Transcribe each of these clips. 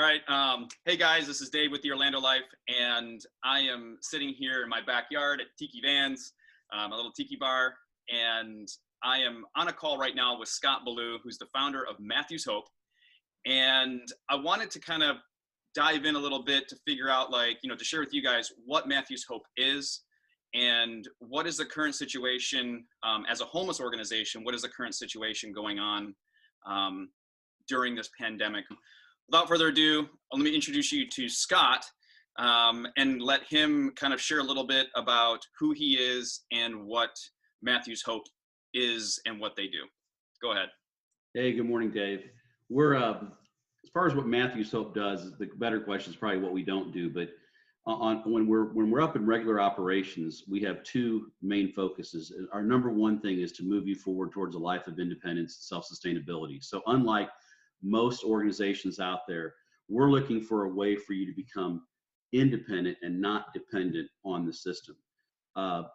All right. Hey guys, this is Dave with the Orlando Life, and I am sitting here in my backyard at Tiki Van's, a little tiki bar, and I am on a call right now with Scott Billue, who's the founder of Matthew's Hope. And I wanted to kind of dive in a little bit to figure out, to share with you guys what Matthew's Hope is and what is the current situation as a homeless organization. What is the current situation going on during this pandemic? Without further ado, let me introduce you to Scott and let him kind of share a little bit about who he is and what Matthew's Hope is and what they do. Go ahead. Hey, good morning, Dave. We're as far as what Matthew's Hope does, the better question is probably what we don't do. But when we're up in regular operations, we have two main focuses. Our number one thing is to move you forward towards a life of independence and self-sustainability. So unlike most organizations out there, we're looking for a way for you to become independent and not dependent on the system.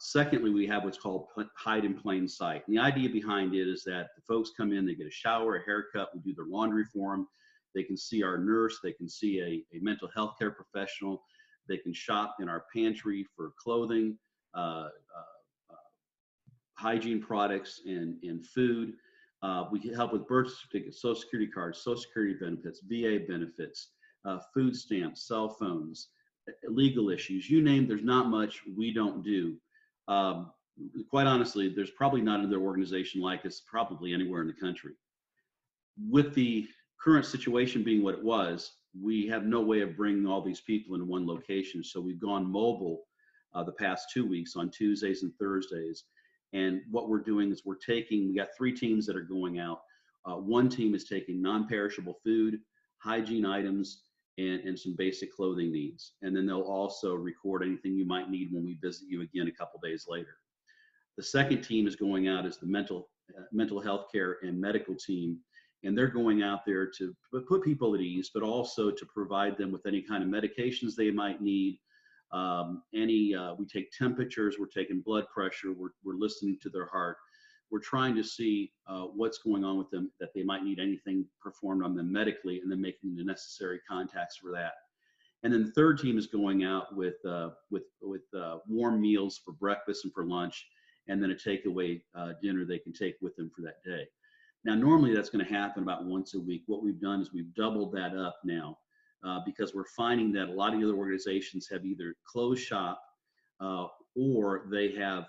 Secondly, we have what's called hide in plain sight. And the idea behind it is that the folks come in, they get a shower, a haircut, we do their laundry for them. They can see our nurse, they can see a mental health care professional, they can shop in our pantry for clothing, hygiene products, and food. We can help with birth certificates, Social Security cards, Social Security benefits, VA benefits, food stamps, cell phones, legal issues. You name, there's not much we don't do. Quite honestly, there's probably not another organization like us probably anywhere in the country. With the current situation being what it was, we have no way of bringing all these people into one location. So we've gone mobile the past 2 weeks on Tuesdays and Thursdays. And what we're doing is we got 3 teams that are going out. One team is taking non-perishable food, hygiene items, and some basic clothing needs. And then they'll also record anything you might need when we visit you again a couple days later. The second team is going out as the mental health care and medical team. And they're going out there to put people at ease, but also to provide them with any kind of medications they might need. We take temperatures, we're taking blood pressure, we're listening to their heart. We're trying to see what's going on with them, that they might need anything performed on them medically, and then making the necessary contacts for that. And then the third team is going out with warm meals for breakfast and for lunch, and then a takeaway dinner they can take with them for that day. Now, normally that's going to happen about once a week. What we've done is we've doubled that up now. Because we're finding that a lot of the other organizations have either closed shop or they have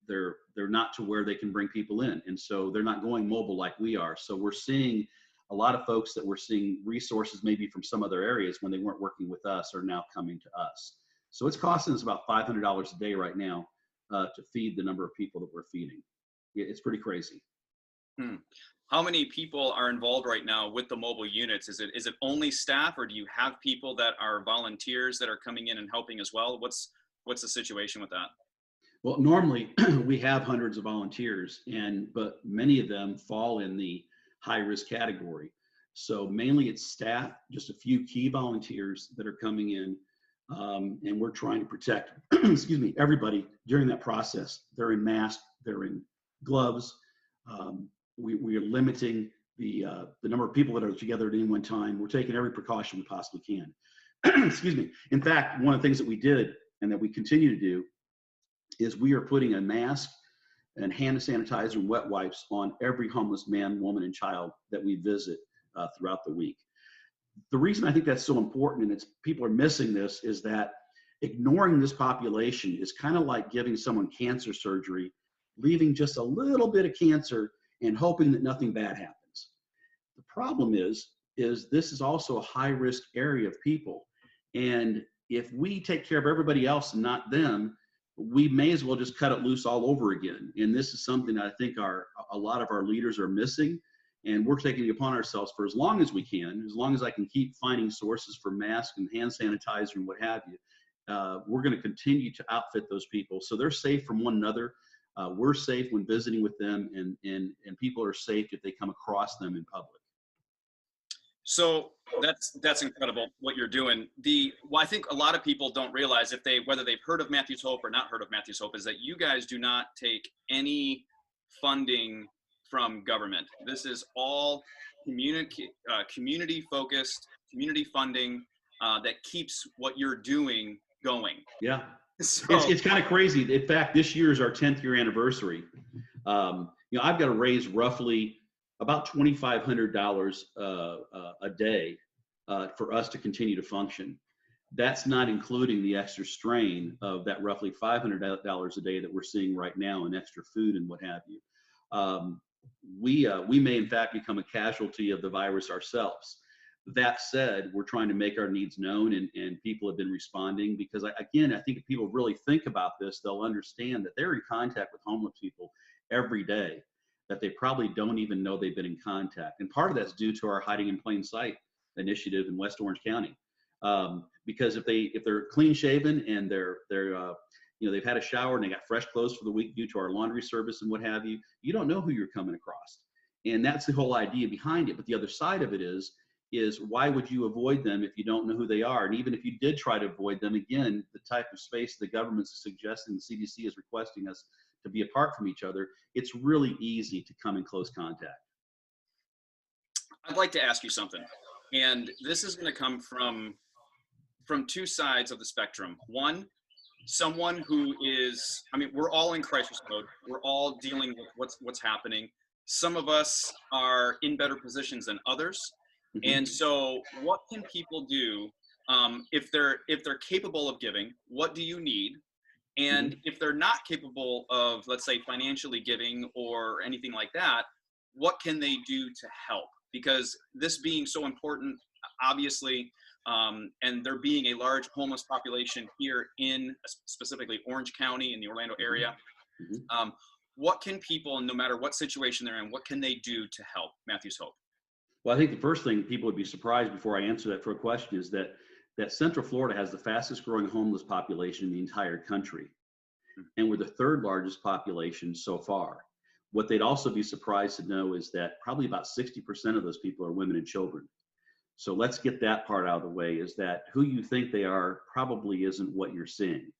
they're not to where they can bring people in, and so they're not going mobile like we are. So we're seeing a lot of folks that we're seeing resources maybe from some other areas when they weren't working with us are now coming to us. So it's costing us about $500 a day right now to feed the number of people that we're feeding. It's pretty crazy. How many people are involved right now with the mobile units? Is it only staff, or do you have people that are volunteers that are coming in and helping as well? What's the situation with that? Well, normally we have hundreds of volunteers, but many of them fall in the high risk category. So mainly it's staff, just a few key volunteers that are coming in, and we're trying to protect, everybody during that process. They're in masks, they're in gloves. We are limiting the number of people that are together at any one time. We're taking every precaution we possibly can. In fact, one of the things that we did and that we continue to do is we are putting a mask and hand sanitizer and wet wipes on every homeless man, woman, and child that we visit throughout the week. The reason I think that's so important, and people are missing this, is that ignoring this population is kind of like giving someone cancer surgery, leaving just a little bit of cancer and hoping that nothing bad happens. The problem is this is also a high risk area of people. And if we take care of everybody else and not them, we may as well just cut it loose all over again. And this is something that I think a lot of our leaders are missing. And we're taking it upon ourselves for as long as we can, as long as I can keep finding sources for masks and hand sanitizer and what have you. We're going to continue to outfit those people so they're safe from one another. We're safe when visiting with them, and people are safe if they come across them in public. So that's incredible what you're doing. I think a lot of people don't realize, whether they've heard of Matthew's Hope or not heard of Matthew's Hope, is that you guys do not take any funding from government. This is all community focused. community funding that keeps what you're doing going. Yeah. So It's kind of crazy. In fact, this year is our 10th year anniversary. I've got to raise roughly about $2,500 a day for us to continue to function. That's not including the extra strain of that roughly $500 a day that we're seeing right now in extra food and what have you. We may in fact become a casualty of the virus ourselves. That said, we're trying to make our needs known, and people have been responding because, again, I think if people really think about this, they'll understand that they're in contact with homeless people every day that they probably don't even know they've been in contact. And part of that's due to our hiding in plain sight initiative in West Orange County. Because if they're clean shaven and they've had a shower and they got fresh clothes for the week due to our laundry service and what have you, you don't know who you're coming across. And that's the whole idea behind it. But the other side of it is why would you avoid them if you don't know who they are? And even if you did try to avoid them, again, the type of space the government's suggesting, the CDC is requesting us to be apart from each other, it's really easy to come in close contact. I'd like to ask you something, and this is going to come from two sides of the spectrum. One, someone who is, I mean, we're all in crisis mode. We're all dealing with what's happening. Some of us are in better positions than others. And so what can people do if they're capable of giving? What do you need? And if they're not capable of, let's say, financially giving or anything like that, what can they do to help? Because this being so important, obviously, and there being a large homeless population here in specifically Orange County in the Orlando area, what can people, no matter what situation they're in, what can they do to help Matthew's Hope? Well, I think the first thing people would be surprised before I answer that for a question is that Central Florida has the fastest growing homeless population in the entire country. And we're the third largest population so far. What they'd also be surprised to know is that probably about 60% of those people are women and children. So let's get that part out of the way, is that who you think they are probably isn't what you're seeing.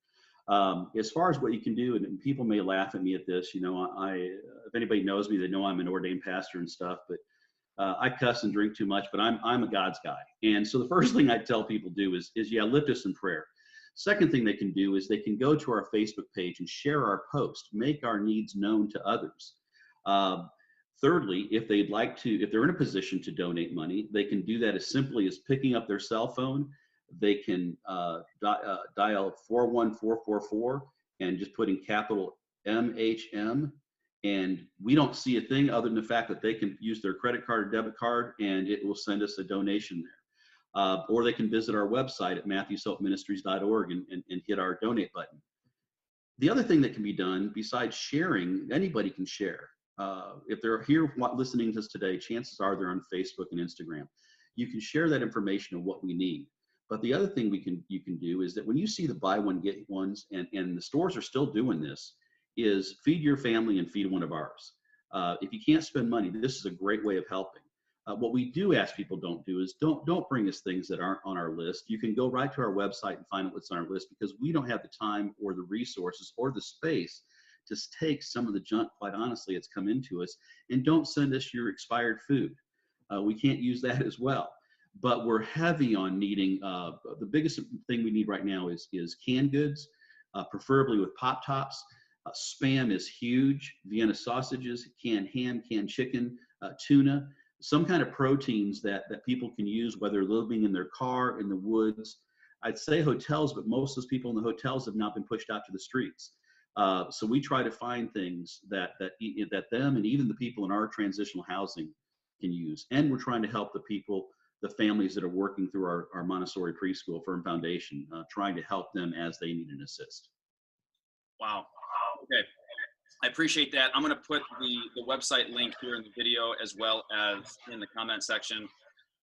As far as what you can do, and people may laugh at me at this, if anybody knows me, they know I'm an ordained pastor and stuff, but I cuss and drink too much, but I'm a God's guy. And so the first thing I tell people do is lift us in prayer. Second thing they can do is they can go to our Facebook page and share our post, make our needs known to others. Thirdly, if they're in a position to donate money, they can do that as simply as picking up their cell phone. They can dial 41444 and just put in capital MHM. And we don't see a thing other than the fact that they can use their credit card or debit card, and it will send us a donation there. Or they can visit our website at matthewshopeministries.org and hit our donate button. The other thing that can be done besides sharing, anybody can share. If they're here listening to us today, chances are they're on Facebook and Instagram. You can share that information of what we need. But the other thing you can do is that when you see the buy one, get ones, and the stores are still doing this, is feed your family and feed one of ours. If you can't spend money, this is a great way of helping. What we do ask people don't do is don't bring us things that aren't on our list. You can go right to our website and find out what's on our list, because we don't have the time or the resources or the space to take some of the junk, quite honestly, it's come into us. And don't send us your expired food. We can't use that as well. But we're heavy on needing, the biggest thing we need right now is canned goods, preferably with pop tops. Spam is huge. Vienna sausages, canned ham, canned chicken, tuna, some kind of proteins that people can use, whether living in their car, in the woods. I'd say hotels, but most of those people in the hotels have not been pushed out to the streets. So we try to find things that them and even the people in our transitional housing can use. And we're trying to help the families that are working through our Montessori preschool Firm Foundation, trying to help them as they need an assist. Wow. Okay. I appreciate that. I'm going to put the website link here in the video as well as in the comment section.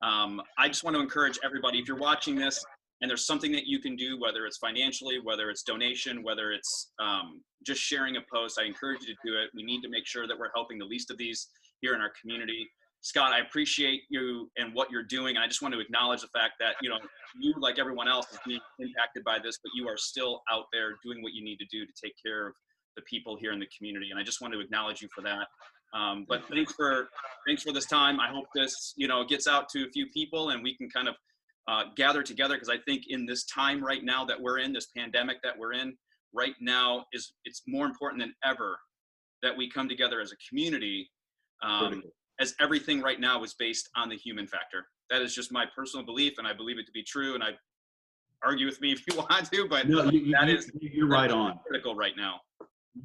I just want to encourage everybody, if you're watching this and there's something that you can do, whether it's financially, whether it's donation, whether it's just sharing a post, I encourage you to do it. We need to make sure that we're helping the least of these here in our community. Scott, I appreciate you and what you're doing. I just want to acknowledge the fact that, you, like everyone else, is being impacted by this, but you are still out there doing what you need to do to take care of the people here in the community. And I just want to acknowledge you for that. But thanks for this time. I hope this, gets out to a few people and we can kind of gather together, because I think in this time right now that we're in, this pandemic that we're in right now, it's more important than ever that we come together as a community, as everything right now is based on the human factor. That is just my personal belief, and I believe it to be true, and I argue with me if you want to, but no, you're right on. Critical right now.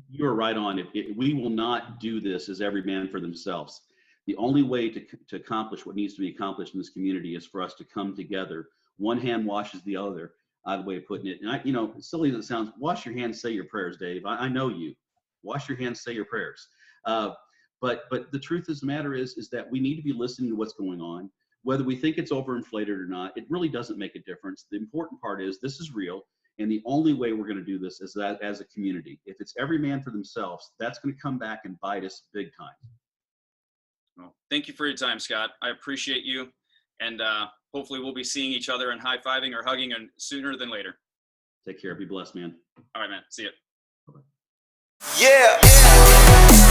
You're right on. We will not do this as every man for themselves. The only way to accomplish what needs to be accomplished in this community is for us to come together. One hand washes the other, the way of putting it. And silly as it sounds, wash your hands, say your prayers, Dave. I know you. Wash your hands, say your prayers. But the truth of the matter is that we need to be listening to what's going on. Whether we think it's overinflated or not, it really doesn't make a difference. The important part is this is real. And the only way we're going to do this is that as a community. If it's every man for themselves, that's going to come back and bite us big time. Well, thank you for your time, Scott. I appreciate you. And hopefully we'll be seeing each other and high-fiving or hugging sooner than later. Take care. Be blessed, man. All right, man. See you. Bye-bye. Yeah.